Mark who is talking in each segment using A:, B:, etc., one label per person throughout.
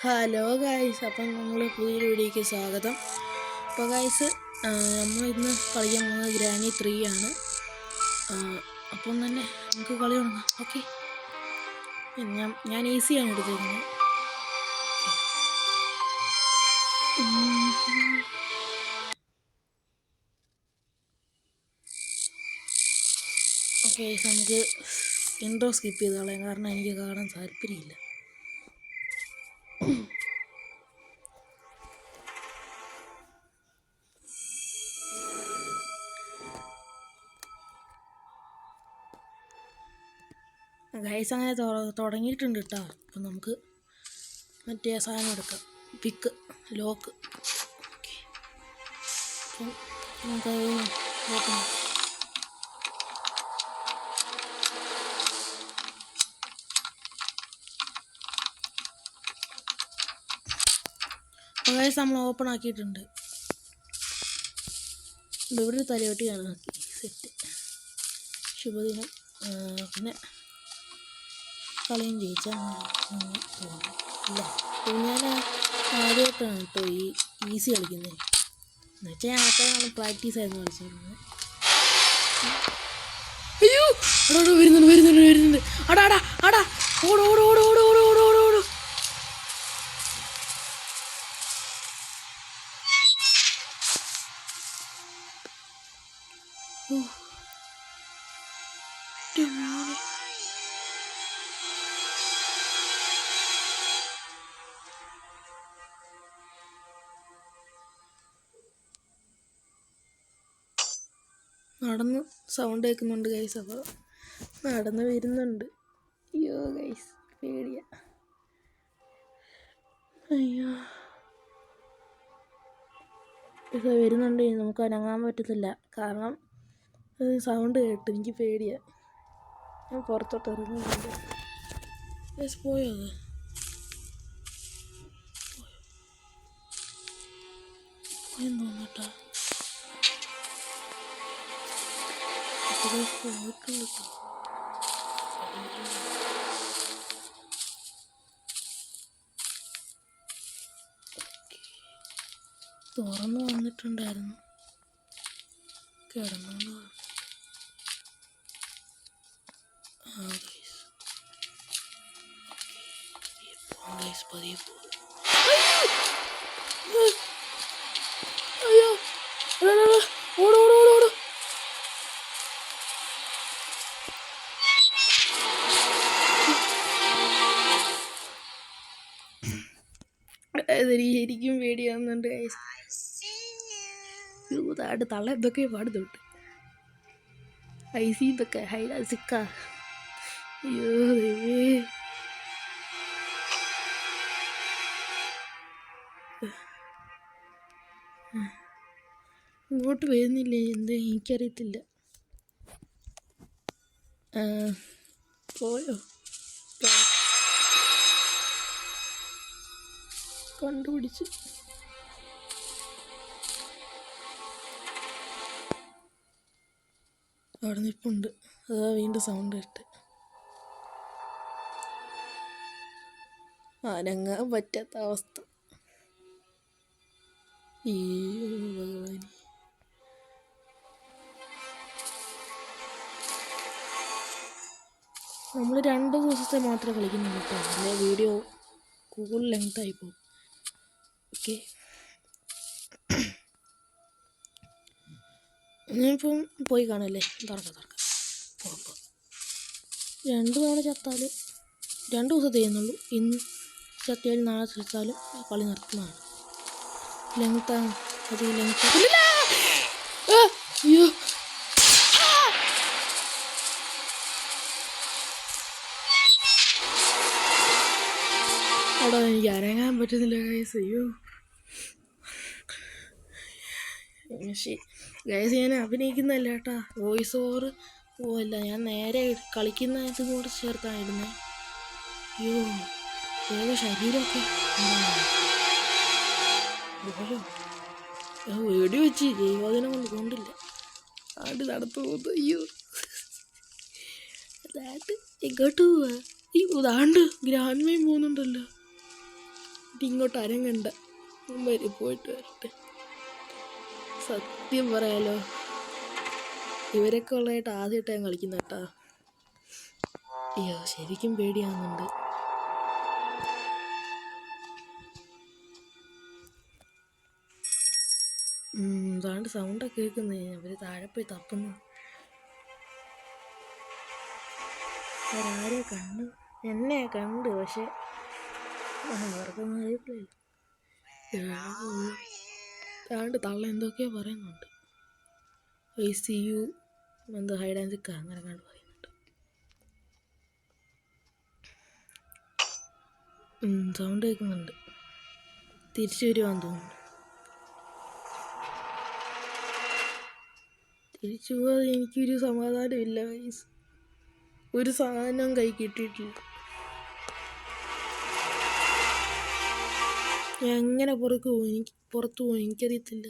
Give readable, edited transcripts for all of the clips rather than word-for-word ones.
A: Hello guys, അപ്പം നമ്മൾ പുതിയൊരു വീഡിയോയ്ക്ക് സ്വാഗതം. അപ്പോൾ ഗായ്സ്, നമ്മളിന്ന് കളിക്കാൻ പോകുന്നത് ഗ്രാനി 3 ആണ്. അപ്പം തന്നെ നമുക്ക് കളി തുടങ്ങാം. ഓക്കെ, ഞാൻ ഈസിയാണ് എടുത്തിരുന്നത്. ഓക്കെ, നമുക്ക് ഇൻട്രോ സ്കിപ്പ് ചെയ്ത് കളയാം, കാരണം എനിക്ക് കാണാൻ താല്പര്യമില്ല. ഗൈസ്, അങ്ങനെ തുടങ്ങിയിട്ടുണ്ട് കേട്ടോ. അപ്പം നമുക്ക് മറ്റേ സാധനം എടുക്കാം, പിക്ക് ലോക്ക്. ഓക്കെ, അപ്പം നമുക്കത് നോക്കാം. ഗൈസ്, നമ്മൾ ഓപ്പൺ ആക്കിയിട്ടുണ്ട്. ഇവിടെ ഒരു തലയോട്ടിയാണ് ആക്കി സെറ്റ്. ശുഭദിനം. പിന്നെ കളിയും ജയിച്ചാൽ ഇല്ല. ഞാൻ ആദ്യമായിട്ടാണ് കേട്ടോ ഈ ഈസി കളിക്കുന്നത്. എന്നുവെച്ചാൽ ഞാൻ അത്രയും പ്രാക്ടീസ് ആയിരുന്നു കളിച്ചിരുന്നത്. അയ്യോ, അടാ വരുന്നുണ്ട്. അടാ ഓടോ. നടന്ന് സൗണ്ട് കേൾക്കുന്നുണ്ട് ഗൈസ്. അപ്പോൾ നടന്ന് വരുന്നുണ്ട്. അയ്യോ ഗൈസ്, പേടിയാ. അയ്യോ, ഇത് വരുന്നുണ്ട്. നമുക്ക് അനങ്ങാൻ പറ്റത്തില്ല, കാരണം സൗണ്ട് കേട്ട് എനിക്ക് പേടിയാ. ഞാൻ പുറത്തോട്ട് ഇറങ്ങുന്നുണ്ട്. ഗൈസ്, പോയോ അത്? പോയെന്ന് തോന്നട്ടാ. പോയിട്ടുണ്ട്. തുറന്നു വന്നിട്ടുണ്ടായിരുന്നു. കിടന്നു. പതിയെ പോകും. അയ്യോ, ഓടോ. ശരിക്കും പേടിയാവുന്നുണ്ട്. തള്ള എന്തൊക്കെ പാടുന്നുണ്ട്. ഐസി ഇതൊക്കെ ഹൈഡാ സിക്ക. അയ്യോ, ഇങ്ങോട്ട് വരുന്നില്ലേ എന്താ എനിക്കറിയത്തില്ല. പോയോ? കണ്ടുപിടിച്ച്. അവിടെ നിൽപ്പുണ്ട്. അതാ വീണ്ടും സൗണ്ട് കേട്ട്. അനങ്ങാൻ പറ്റാത്ത അവസ്ഥ. ഈ ഭഗവാനി, നമ്മൾ 2 ദിവസത്തെ മാത്രമേ കളിക്കുന്നുള്ളൂ കേട്ടോ. അതിൻ്റെ വീഡിയോ കൂടുതൽ ലെങ്ത് ആയി പോകും. ഓക്കെ, ഞാനിപ്പം പോയി കാണല്ലേ. തുറക്കാം. 2 തവണ ചത്താലും 2 ദിവസത്തെ ചെയ്യുന്നുള്ളൂ. ഇന്ന് ചത്തിയാലും നാളെ ചത്താലും കളി നിർത്തുന്നതാണ്. ലെങ്ത്താണ് അത്. അയ്യോ, അവിടെ എനിക്ക് അനങ്ങാൻ പറ്റുന്നില്ല ഗൈസ്. അയ്യോ ഗൈസ്, ഞാൻ അഭിനയിക്കുന്നതല്ല കേട്ടാ. വോയിസ് ഓവർ പോവല്ല, ഞാൻ നേരെ കളിക്കുന്ന ഇതും കൂടെ ചേർത്തായിരുന്നേ. അയ്യോ, ഏതോ ശരീരമൊക്കെ വെടി വെച്ച് ദൈവദിനം കൊണ്ട് കൊണ്ടില്ല. ആണ്ട് നടത്തു പോകുന്നു. അയ്യോ, അതാണ്ട് എങ്ങോട്ട് പോവാ? അയ്യോ, അതാണ്ട് ഗ്രാൻമയും പോകുന്നുണ്ടല്ലോ. ഇങ്ങോട്ട് അരങ്ങണ്ട, വരെ പോയിട്ട് വരട്ടെ. സത്യം പറയാലോ, ഇവരൊക്കെ ഉള്ളതായിട്ട് ആദ്യമായിട്ട് ഞാൻ കളിക്കുന്ന കേട്ടാ. അയ്യോ ശരിക്കും പേടിയാവുന്നുണ്ട്. താണ്ട് സൗണ്ടൊക്കെ കേൾക്കുന്നേ, അവർ താഴെ പോയി തപ്പുന്നു. അവരാരെ കണ്ടു, എന്നെ കണ്ടു, പക്ഷെ അവർക്കൊന്നും അറിയത്തില്ല. താണ്ട് തള്ള എന്തൊക്കെയോ പറയുന്നുണ്ട്. ICU എന്തോ ഹൈഡ് ആൻഡ് സിക്ക അങ്ങനെ കണ്ട് പറയുന്നുണ്ട്. സൗണ്ട് കേൾക്കുന്നുണ്ട്. തിരിച്ചു വരുവാന്ന് തോന്നുന്നു. തിരിച്ചു പോകാതെ എനിക്കൊരു സമാധാനമില്ല ഗൈസ്. ഒരു സാധനം കൈ കിട്ടിയിട്ടില്ല. ഞാൻ എങ്ങനെ പുറത്തു പോകും എനിക്കറിയത്തില്ല.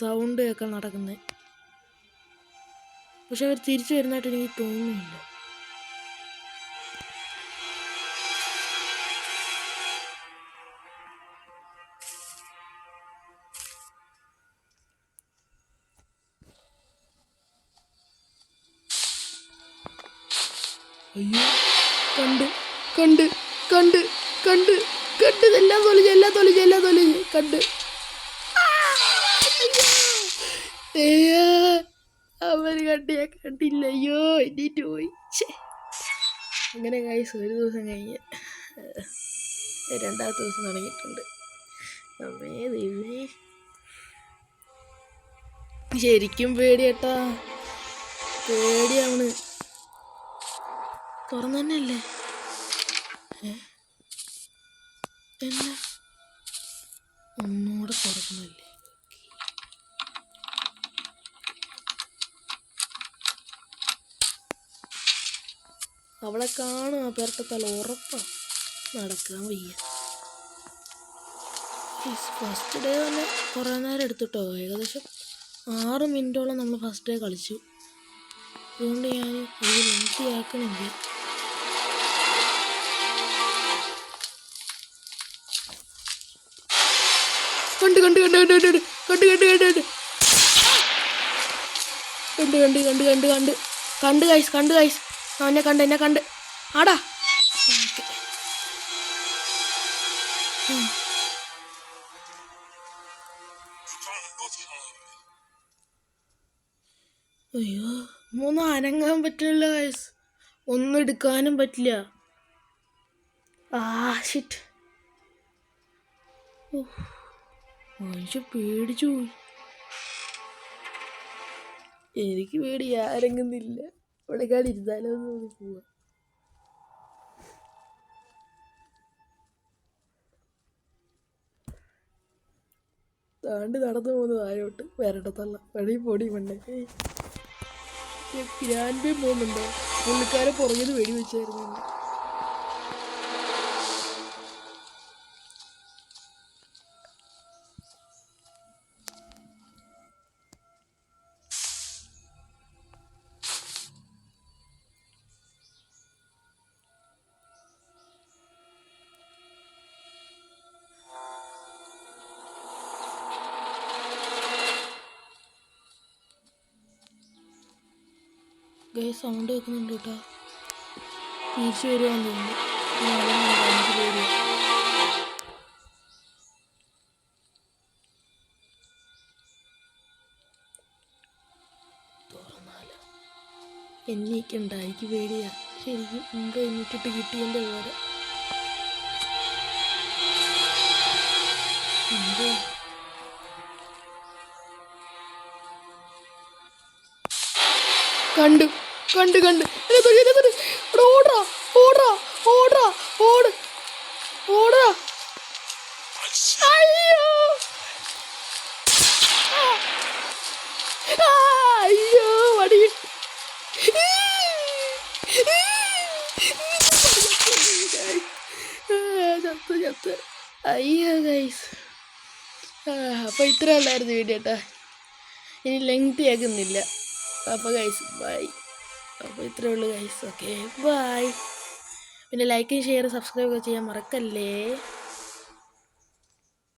A: സൗണ്ട് കേൾക്കാൻ നടക്കുന്നത്, പക്ഷെ അവർ തിരിച്ചു വരുന്നതായിട്ട് എനിക്ക് തോന്നുന്നില്ല. അയ്യോ കണ്ട് കണ്ട് കണ്ട് കണ്ട് കണ്ട് എല്ലാം തൊലിഞ്ഞ് കണ്ട്. അവർ കണ്ടില്ല. അയ്യോ എണ്ണീറ്റ് പോയി. അങ്ങനെ ഗൈസ് ഒരു ദിവസം കഴിഞ്ഞ് രണ്ടാമത്തെ ദിവസം തുടങ്ങിയിട്ടുണ്ട്. ശരിക്കും പേടിയേട്ടാ, പേടിയാണ്. തുറന്നു തന്നെയല്ലേ? എന്നാ ഒന്നുകൂടെ തുറക്കണല്ലേ? അവളെ കാണും, ആ പേർക്കത്തല്ല ഉറപ്പാ. നടക്കാൻ വയ്യ. ഫസ്റ്റ് ഡേ തന്നെ കുറേ നേരം എടുത്തിട്ടോ, ഏകദേശം 6 മിനിറ്റോളം നമ്മൾ ഫസ്റ്റ് ഡേ കളിച്ചു. അതുകൊണ്ട് ഞാൻ ഇത് ലെങ്തിയാക്കണില്ല. കണ്ട് കണ്ട് കണ്ട് കണ്ട് കണ്ട് കണ്ട് കണ്ട് കണ്ട് കണ്ട് കണ്ട് കണ്ട് കണ്ട് കണ്ട് കണ്ട് കണ്ട് ഗൈസ് കണ്ട് ഗൈസ് എന്നെ കണ്ട് ആടാ. അയ്യോ ഒന്നും അനങ്ങാൻ പറ്റില്ല ഗൈസ്, ഒന്നും എടുക്കാനും പറ്റില്ല. ഷിറ്റ്, മനുഷ്യ പേടിച്ചു പോയി. എനിക്ക് പേടി ആരെങ്ങുന്നില്ല. ഇവിടെ കാടി ഇരുന്നാലോ എന്ന് പോവാ. താണ്ട് നടന്നു പോകുന്നത് ആയോട്ട് വരട്ടത്തള്ള വഴി പൊടി മണ്ണേ. ഗ്രാൻഡ് പോകുന്നുണ്ടോ? പുള്ളിക്കാരെ പുറകിൽ വെടി വെച്ചായിരുന്നു. ഗൈസ് സൗണ്ട് കേൾക്കുന്നുണ്ട് കേട്ടോ. തിരിച്ചു വരുവാന്ന് തോന്നുന്നു. തുറന്നാലോ? എണ്ണീക്കണ്ട, എനിക്ക് പേടിയാ ശരിക്കും. മുമ്പ് എണ്ണീറ്റിട്ട് കിട്ടിയതിൻ്റെ പോലെ. കണ്ട് കണ്ട് കണ്ട് ഓടാ ഓടാ ഓടാ ഓട് ഓടാ. അയ്യോ അയ്യോ വടി ചത്ത്. അയ്യോ ഗൈസ്, അപ്പോൾ ഇത്ര ഉള്ളായിരുന്നു വീഡിയോ കേട്ടോ. ഇനി ലെങ്തി ആക്കുന്നില്ല. അപ്പോൾ ഗൈസ് ബൈ. അപ്പോൾ ഇത്രേ ഉള്ളൂ ഗൈസ്. Okay bye. പിന്നെ ലൈക്കും ഷെയർ സബ്സ്ക്രൈബ് ഒക്കെ ചെയ്യാൻ മറക്കല്ലേ.